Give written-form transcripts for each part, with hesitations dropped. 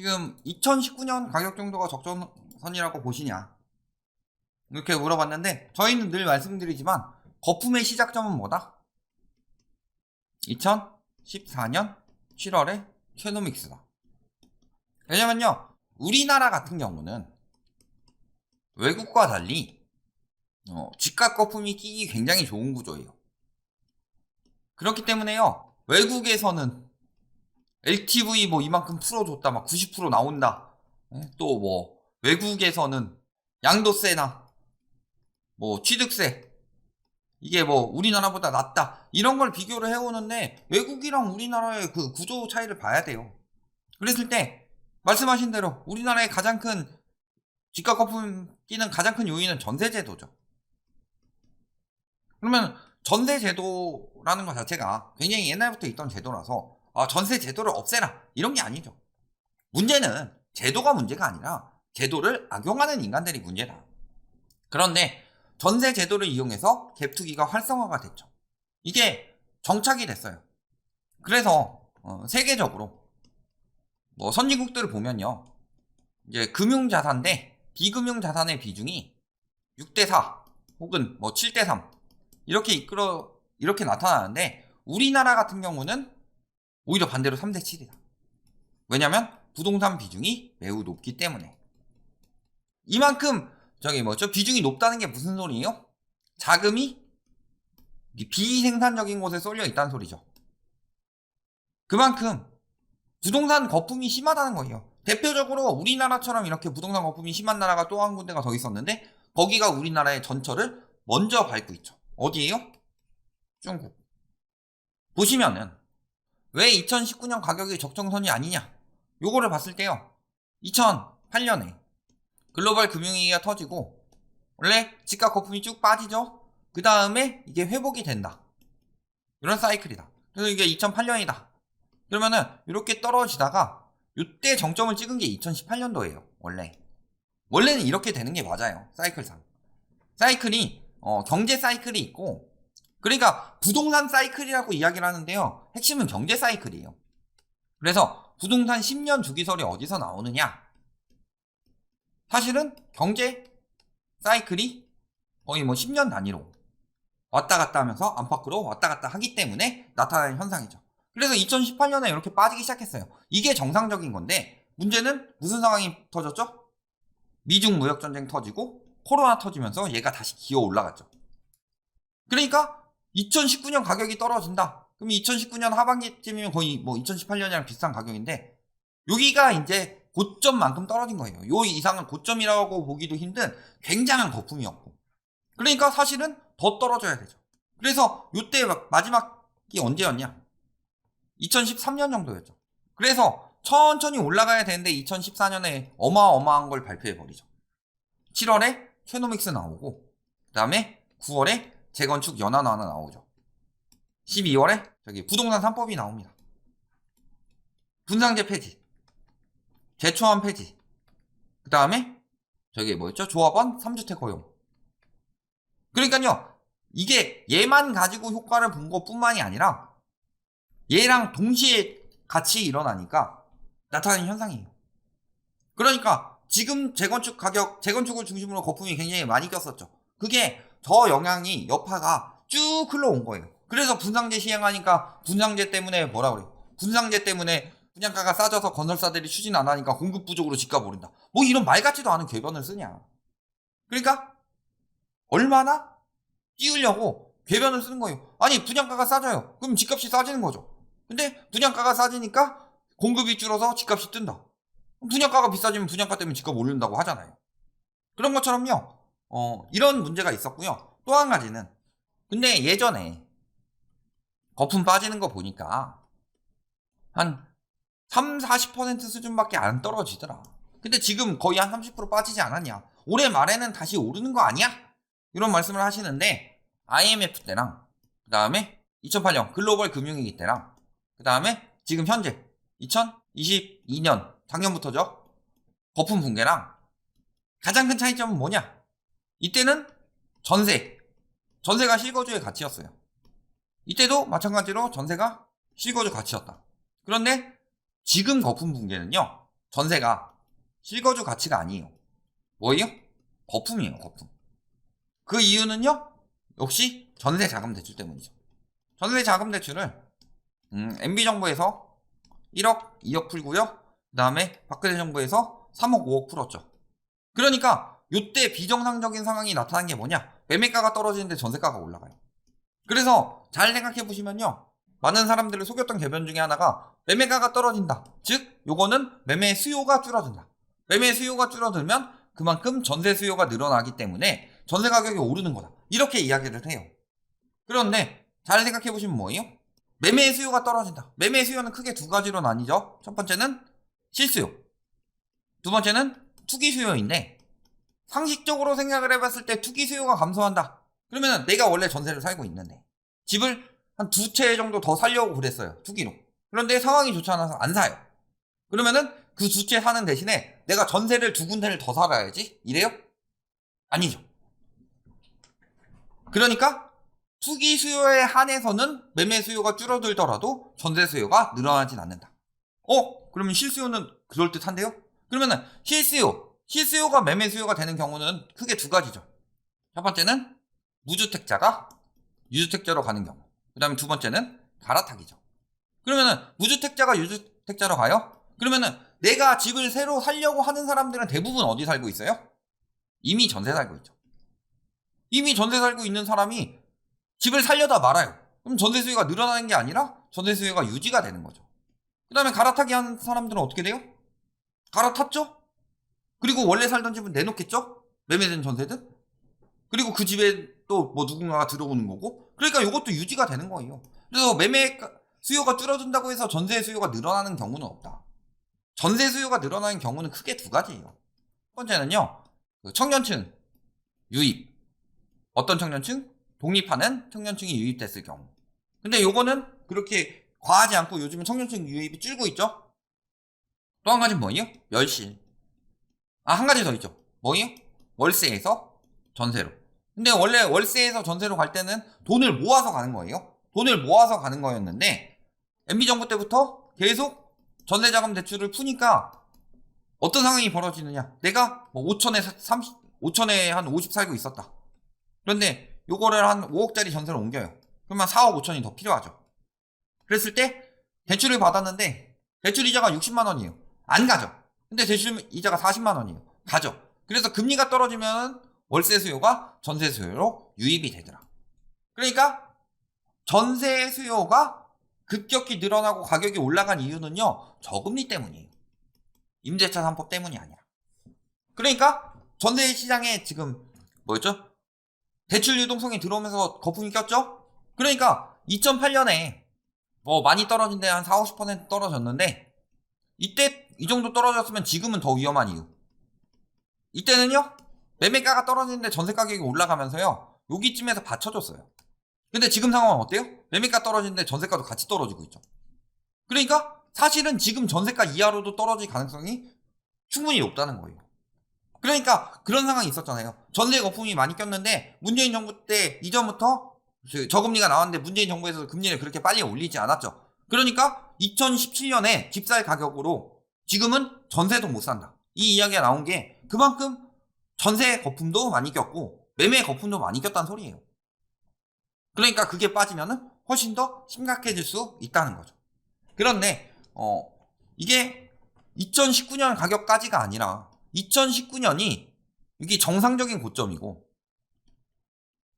지금 2019년 가격 정도가 적정선이라고 보시냐 이렇게 물어봤는데, 저희는 늘 말씀드리지만 거품의 시작점은 뭐다? 2014년 7월에 캐노믹스다. 왜냐면요, 우리나라 같은 경우는 외국과 달리 집값 거품이 끼기 굉장히 좋은 구조예요. 그렇기 때문에요, 외국에서는 LTV 뭐 이만큼 풀어줬다, 막 90% 나온다. 또 뭐 외국에서는 양도세나 뭐 취득세, 이게 뭐 우리나라보다 낫다, 이런 걸 비교를 해오는데, 외국이랑 우리나라의 그 구조 차이를 봐야 돼요. 그랬을 때 말씀하신 대로 우리나라의 가장 큰 집값 거품 끼는 가장 큰 요인은 전세제도죠. 그러면 전세제도라는 것 자체가 굉장히 옛날부터 있던 제도라서 전세 제도를 없애라, 이런 게 아니죠. 문제는 제도가 문제가 아니라 제도를 악용하는 인간들이 문제다. 그런데 전세 제도를 이용해서 갭 투기가 활성화가 됐죠. 이게 정착이 됐어요. 그래서 세계적으로 뭐 선진국들을 보면요, 이제 금융자산 대 비금융자산의 비중이 6대4 혹은 뭐 7대3 이렇게 나타나는데, 우리나라 같은 경우는 오히려 반대로 3대7이다. 왜냐면 부동산 비중이 매우 높기 때문에. 이만큼 비중이 높다는 게 무슨 소리예요? 자금이 비생산적인 곳에 쏠려 있다는 소리죠. 그만큼 부동산 거품이 심하다는 거예요. 대표적으로 우리나라처럼 이렇게 부동산 거품이 심한 나라가 또 한 군데가 더 있었는데, 거기가 우리나라의 전철을 먼저 밟고 있죠. 어디예요? 중국. 보시면은 왜 2019년 가격이 적정선이 아니냐, 요거를 봤을 때요, 2008년에 글로벌 금융위기가 터지고 원래 집값 거품이 쭉 빠지죠. 그 다음에 이게 회복이 된다, 이런 사이클이다. 그래서 이게 2008년이다. 그러면은 이렇게 떨어지다가 이때 정점을 찍은 게 2018년도예요. 원래는 이렇게 되는 게 맞아요. 사이클상. 사이클이 경제 사이클이 있고, 그러니까 부동산 사이클이라고 이야기를 하는데요, 핵심은 경제 사이클이에요. 그래서 부동산 10년 주기설이 어디서 나오느냐, 사실은 경제 사이클이 거의 뭐 10년 단위로 왔다 갔다 하면서 안팎으로 왔다 갔다 하기 때문에 나타나는 현상이죠. 그래서 2018년에 이렇게 빠지기 시작했어요. 이게 정상적인 건데, 문제는 무슨 상황이 터졌죠? 미중 무역전쟁 터지고 코로나 터지면서 얘가 다시 기어 올라갔죠. 그러니까 2019년 가격이 떨어진다. 그럼 2019년 하반기쯤이면 거의 뭐 2018년이랑 비슷한 가격인데, 여기가 이제 고점만큼 떨어진 거예요. 요 이상은 고점이라고 보기도 힘든 굉장한 거품이었고, 그러니까 사실은 더 떨어져야 되죠. 그래서 요때 마지막이 언제였냐, 2013년 정도였죠. 그래서 천천히 올라가야 되는데 2014년에 어마어마한 걸 발표해버리죠. 7월에 캐노믹스 나오고, 그 다음에 9월에 재건축 연한 하나 나오죠. 12월에 부동산 3법이 나옵니다. 분상제 폐지, 재초안 폐지, 그 다음에 조합원 3주택 허용. 그러니까요, 이게 얘만 가지고 효과를 본 것뿐만이 아니라 얘랑 동시에 같이 일어나니까 나타나는 현상이에요. 그러니까 지금 재건축을 중심으로 거품이 굉장히 많이 꼈었죠. 그게 저 영향이 여파가 쭉 흘러온 거예요. 그래서 분상제 시행하니까 분상제 때문에 뭐라 그래요? 분상제 때문에 분양가가 싸져서 건설사들이 추진 안 하니까 공급 부족으로 집값 오른다, 뭐 이런 말 같지도 않은 궤변을 쓰냐. 그러니까 얼마나 띄우려고 궤변을 쓰는 거예요. 아니, 분양가가 싸져요. 그럼 집값이 싸지는 거죠. 근데 분양가가 싸지니까 공급이 줄어서 집값이 뜬다. 분양가가 비싸지면 분양가 때문에 집값 오른다고 하잖아요. 그런 것처럼요, 이런 문제가 있었고요. 또 한 가지는, 근데 예전에 거품 빠지는 거 보니까 한 30-40% 수준밖에 안 떨어지더라. 근데 지금 거의 한 30% 빠지지 않았냐, 올해 말에는 다시 오르는 거 아니야? 이런 말씀을 하시는데, IMF 때랑 그 다음에 2008년 글로벌 금융위기 때랑 그 다음에 지금 현재 2022년 작년부터죠, 거품 붕괴랑 가장 큰 차이점은 뭐냐, 이때는 전세가 실거주의 가치였어요. 이때도 마찬가지로 전세가 실거주 가치였다. 그런데 지금 거품 붕괴는요, 전세가 실거주 가치가 아니에요. 뭐예요? 거품이에요, 거품. 그 이유는요, 역시 전세 자금 대출 때문이죠. 전세 자금 대출을 MB정부에서 1억, 2억 풀고요. 그 다음에 박근혜 정부에서 3억, 5억 풀었죠. 그러니까 이때 비정상적인 상황이 나타난 게 뭐냐? 매매가가 떨어지는데 전세가가 올라가요. 그래서 잘 생각해 보시면요, 많은 사람들을 속였던 개변 중에 하나가 매매가가 떨어진다. 즉 요거는 매매 수요가 줄어든다. 매매 수요가 줄어들면 그만큼 전세 수요가 늘어나기 때문에 전세 가격이 오르는 거다. 이렇게 이야기를 해요. 그런데 잘 생각해 보시면 뭐예요? 매매 수요가 떨어진다. 매매 수요는 크게 두 가지로 나뉘죠. 첫 번째는 실수요, 두 번째는 투기 수요인데, 상식적으로 생각을 해봤을 때 투기 수요가 감소한다. 그러면 내가 원래 전세를 살고 있는데 집을 한 두 채 정도 더 살려고 그랬어요, 투기로. 그런데 상황이 좋지 않아서 안 사요. 그러면은 그 두 채 사는 대신에 내가 전세를 두 군데를 더 살아야지? 이래요? 아니죠. 그러니까 투기 수요에 한해서는 매매 수요가 줄어들더라도 전세 수요가 늘어나진 않는다. 그러면 실수요는 그럴듯한데요? 그러면은 실수요가 매매 수요가 되는 경우는 크게 두 가지죠. 첫 번째는 무주택자가 유주택자로 가는 경우. 그 다음에 두 번째는 갈아타기죠. 그러면은 무주택자가 유주택자로 가요? 그러면은 내가 집을 새로 살려고 하는 사람들은 대부분 어디 살고 있어요? 이미 전세 살고 있죠. 이미 전세 살고 있는 사람이 집을 살려다 말아요. 그럼 전세 수요가 늘어나는 게 아니라 전세 수요가 유지가 되는 거죠. 그 다음에 갈아타기 하는 사람들은 어떻게 돼요? 갈아탔죠? 그리고 원래 살던 집은 내놓겠죠? 매매된 전세든? 그리고 그 집에 또 뭐 누군가가 들어오는 거고. 그러니까 이것도 유지가 되는 거예요. 그래서 매매 수요가 줄어든다고 해서 전세 수요가 늘어나는 경우는 없다. 전세 수요가 늘어나는 경우는 크게 두 가지예요. 첫 번째는요, 청년층 유입. 어떤 청년층? 독립하는 청년층이 유입됐을 경우. 근데 요거는 그렇게 과하지 않고 요즘은 청년층 유입이 줄고 있죠? 또 한 가지는 뭐예요? 멸실. 한 가지 더 있죠. 뭐예요? 월세에서 전세로. 근데 원래 월세에서 전세로 갈 때는 돈을 모아서 가는 거예요. 돈을 모아서 가는 거였는데 MB정부 때부터 계속 전세자금 대출을 푸니까 어떤 상황이 벌어지느냐. 내가 뭐 5천에 한 50 살고 있었다. 그런데 요거를 한 5억짜리 전세로 옮겨요. 그러면 4억 5천이 더 필요하죠. 그랬을 때 대출을 받았는데 대출 이자가 60만 원이에요. 안 가죠. 근데 대출 이자가 40만 원이에요. 가죠. 그래서 금리가 떨어지면 월세 수요가 전세 수요로 유입이 되더라. 그러니까 전세 수요가 급격히 늘어나고 가격이 올라간 이유는요, 저금리 때문이에요. 임대차 3법 때문이 아니라. 그러니까 전세 시장에 지금 뭐였죠? 대출 유동성이 들어오면서 거품이 꼈죠? 그러니까 2008년에 뭐 많이 떨어진 데 한 40, 50% 떨어졌는데 이때 이 정도 떨어졌으면 지금은 더 위험한 이유. 이때는요, 매매가가 떨어지는데 전세 가격이 올라가면서요, 여기쯤에서 받쳐줬어요. 근데 지금 상황은 어때요? 매매가 떨어지는데 전세가도 같이 떨어지고 있죠. 그러니까 사실은 지금 전세가 이하로도 떨어질 가능성이 충분히 높다는 거예요. 그러니까 그런 상황이 있었잖아요. 전세 거품이 많이 꼈는데 문재인 정부 때 이전부터 저금리가 나왔는데 문재인 정부에서 금리를 그렇게 빨리 올리지 않았죠. 그러니까 2017년에 집 살 가격으로 지금은 전세도 못 산다. 이 이야기가 나온 게 그만큼 전세 거품도 많이 꼈고 매매 거품도 많이 꼈다는 소리예요. 그러니까 그게 빠지면은 훨씬 더 심각해질 수 있다는 거죠. 그런데 이게 2019년 가격까지가 아니라 2019년이 이게 정상적인 고점이고,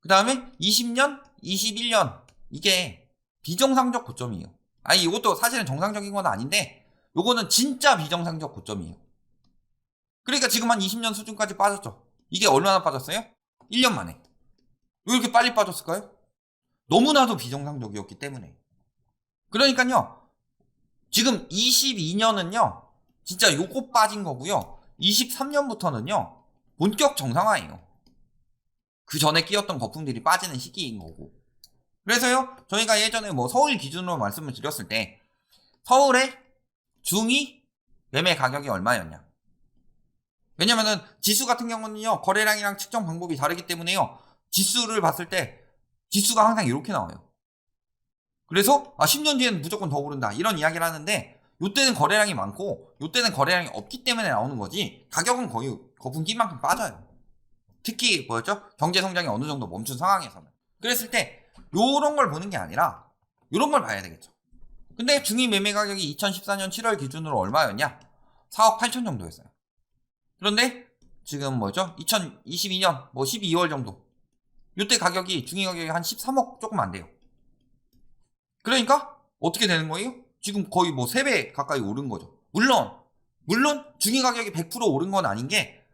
그 다음에 20년, 21년 이게 비정상적 고점이에요. 이것도 사실은 정상적인 건 아닌데 요거는 진짜 비정상적 고점이에요. 그러니까 지금 한 20년 수준까지 빠졌죠. 이게 얼마나 빠졌어요? 1년 만에. 왜 이렇게 빨리 빠졌을까요? 너무나도 비정상적이었기 때문에. 그러니까요, 지금 22년은요 진짜 요거 빠진 거고요, 23년부터는요 본격 정상화예요. 그 전에 끼었던 거품들이 빠지는 시기인 거고. 그래서요, 저희가 예전에 뭐 서울 기준으로 말씀을 드렸을 때 서울의 중2 매매 가격이 얼마였냐. 왜냐면은 지수 같은 경우는요, 거래량이랑 측정 방법이 다르기 때문에요, 지수를 봤을 때 지수가 항상 이렇게 나와요. 그래서 10년 뒤에는 무조건 더 오른다 이런 이야기를 하는데, 요때는 거래량이 많고 요때는 거래량이 없기 때문에 나오는 거지 가격은 거의 거품 낀 만큼 빠져요. 특히 뭐였죠? 경제 성장이 어느 정도 멈춘 상황에서는. 그랬을 때 요런 걸 보는 게 아니라 요런 걸 봐야 되겠죠. 근데 중위 매매 가격이 2014년 7월 기준으로 얼마였냐? 4억 8천 정도였어요. 그런데 지금 뭐죠? 2022년 뭐 12월 정도. 요때 가격이 중위 가격이 한 13억 조금 안 돼요. 그러니까 어떻게 되는 거예요? 지금 거의 뭐 3배 가까이 오른 거죠. 물론 중위 가격이 100% 오른 건 아닌 게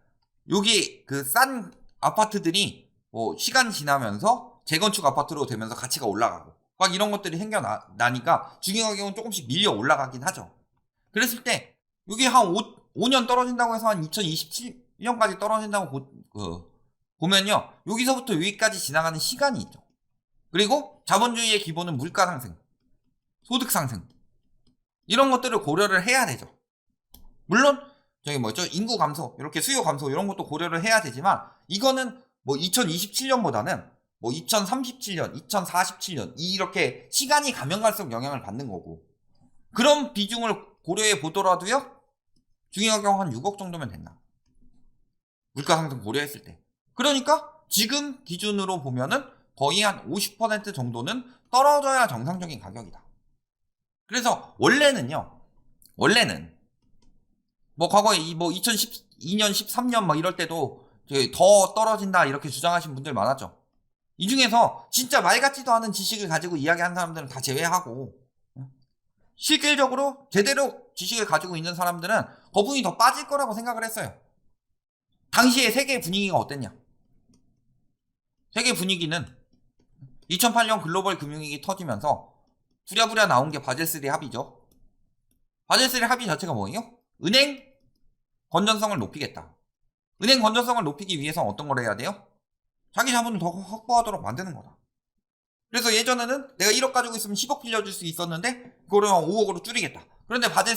여기 그 싼 아파트들이 뭐 시간 지나면서 재건축 아파트로 되면서 가치가 올라가고 막 이런 것들이 생겨나니까 중위 가격은 조금씩 밀려 올라가긴 하죠. 그랬을 때 여기 한 5년 떨어진다고 해서 한 2027년까지 떨어진다고 보면요. 여기서부터 여기까지 지나가는 시간이 있죠. 그리고 자본주의의 기본은 물가 상승, 소득 상승 이런 것들을 고려를 해야 되죠. 물론 저기 뭐죠? 인구 감소, 이렇게 수요 감소 이런 것도 고려를 해야 되지만 이거는 뭐 2027년보다는 뭐 2037년, 2047년 이렇게 시간이 가면 갈수록 영향을 받는 거고 그런 비중을 고려해 보더라도요. 중위가격 한 6억 정도면 된다. 물가 상승 고려했을 때. 그러니까 지금 기준으로 보면은 거의 한 50% 정도는 떨어져야 정상적인 가격이다. 그래서 원래는 뭐 과거에 뭐 2012년, 13년 막 이럴 때도 더 떨어진다 이렇게 주장하신 분들 많았죠. 이 중에서 진짜 말 같지도 않은 지식을 가지고 이야기하는 사람들은 다 제외하고 실질적으로 제대로 지식을 가지고 있는 사람들은 거품이 더 빠질 거라고 생각을 했어요. 당시의 세계 분위기가 어땠냐? 세계 분위기는 2008년 글로벌 금융위기 터지면서 부랴부랴 나온 게 바젤3 합의죠. 바젤3 합의 자체가 뭐예요? 은행 건전성을 높이겠다. 은행 건전성을 높이기 위해서 어떤 걸 해야 돼요? 자기 자본을 더 확보하도록 만드는 거다. 그래서 예전에는 내가 1억 가지고 있으면 10억 빌려줄 수 있었는데 그거를 5억으로 줄이겠다. 그런데 바젤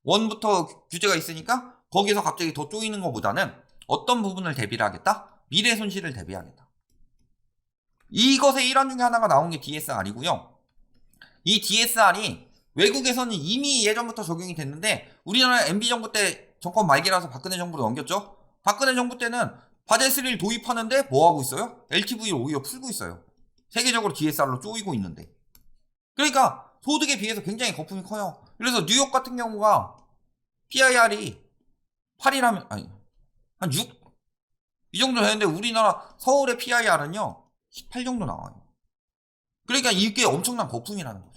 1부터 규제가 있으니까 거기서 갑자기 더 쪼이는 것보다는 어떤 부분을 대비를 하겠다? 미래 손실을 대비하겠다. 이것의 일환 중에 하나가 나온 게 DSR이고요. 이 DSR이 외국에서는 이미 예전부터 적용이 됐는데 우리나라 MB정부 때 정권 말기라서 박근혜 정부로 넘겼죠. 박근혜 정부 때는 바젤3를 도입하는데 뭐하고 있어요? LTV를 오히려 풀고 있어요. 세계적으로 DSR로 쪼이고 있는데. 그러니까 소득에 비해서 굉장히 거품이 커요. 그래서 뉴욕 같은 경우가 PIR이 8이라면 아니 한 6? 이 정도 되는데 우리나라 서울의 PIR은요 18 정도 나와요. 그러니까 이게 엄청난 거품이라는 거죠.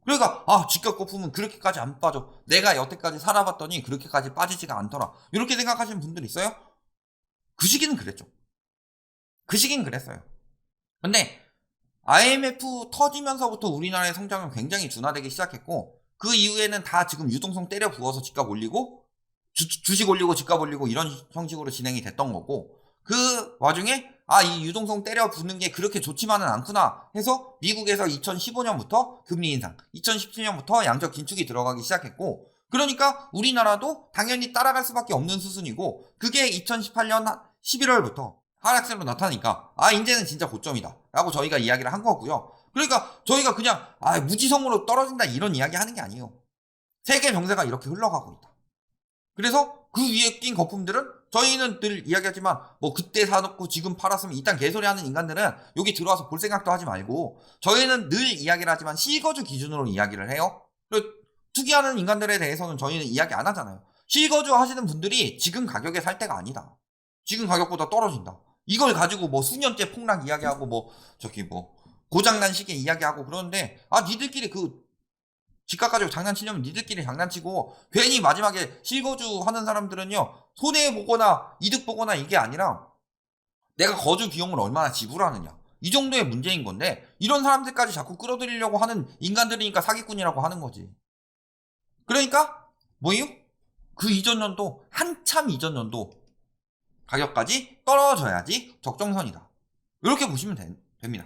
그러니까 집값 거품은 그렇게까지 안 빠져. 내가 여태까지 살아봤더니 그렇게까지 빠지지가 않더라. 이렇게 생각하시는 분들 있어요? 그 시기는 그랬죠. 그 시기는 그랬어요. 근데 IMF 터지면서부터 우리나라의 성장은 굉장히 둔화되기 시작했고 그 이후에는 다 지금 유동성 때려 부어서 집값 올리고 주식 올리고 집값 올리고 이런 형식으로 진행이 됐던 거고 그 와중에 이 유동성 때려 부는 게 그렇게 좋지만은 않구나 해서 미국에서 2015년부터 금리 인상, 2017년부터 양적 긴축이 들어가기 시작했고 그러니까 우리나라도 당연히 따라갈 수밖에 없는 수순이고 그게 2018년 11월부터 하락세로 나타나니까 이제는 진짜 고점이다 라고 저희가 이야기를 한 거고요. 그러니까 저희가 그냥 무지성으로 떨어진다 이런 이야기 하는 게 아니에요. 세계 정세가 이렇게 흘러가고 있다. 그래서 그 위에 낀 거품들은 저희는 늘 이야기하지만 뭐 그때 사놓고 지금 팔았으면 일단 개소리 하는 인간들은 여기 들어와서 볼 생각도 하지 말고 저희는 늘 이야기를 하지만 실거주 기준으로 이야기를 해요. 그리고 투기하는 인간들에 대해서는 저희는 이야기 안 하잖아요. 실거주 하시는 분들이 지금 가격에 살 때가 아니다. 지금 가격보다 떨어진다. 이걸 가지고 뭐 수년째 폭락 이야기하고 뭐 고장난 시기에 이야기하고 그러는데 니들끼리 집값 가지고 장난치려면 니들끼리 장난치고 괜히 마지막에 실거주 하는 사람들은요 손해보거나 이득 보거나 이게 아니라 내가 거주 비용을 얼마나 지불하느냐 이 정도의 문제인 건데 이런 사람들까지 자꾸 끌어들이려고 하는 인간들이니까 사기꾼이라고 하는 거지. 그러니까 뭐예요? 그 이전 연도 한참 이전 연도 가격까지 떨어져야지 적정선이다. 이렇게 보시면 됩니다.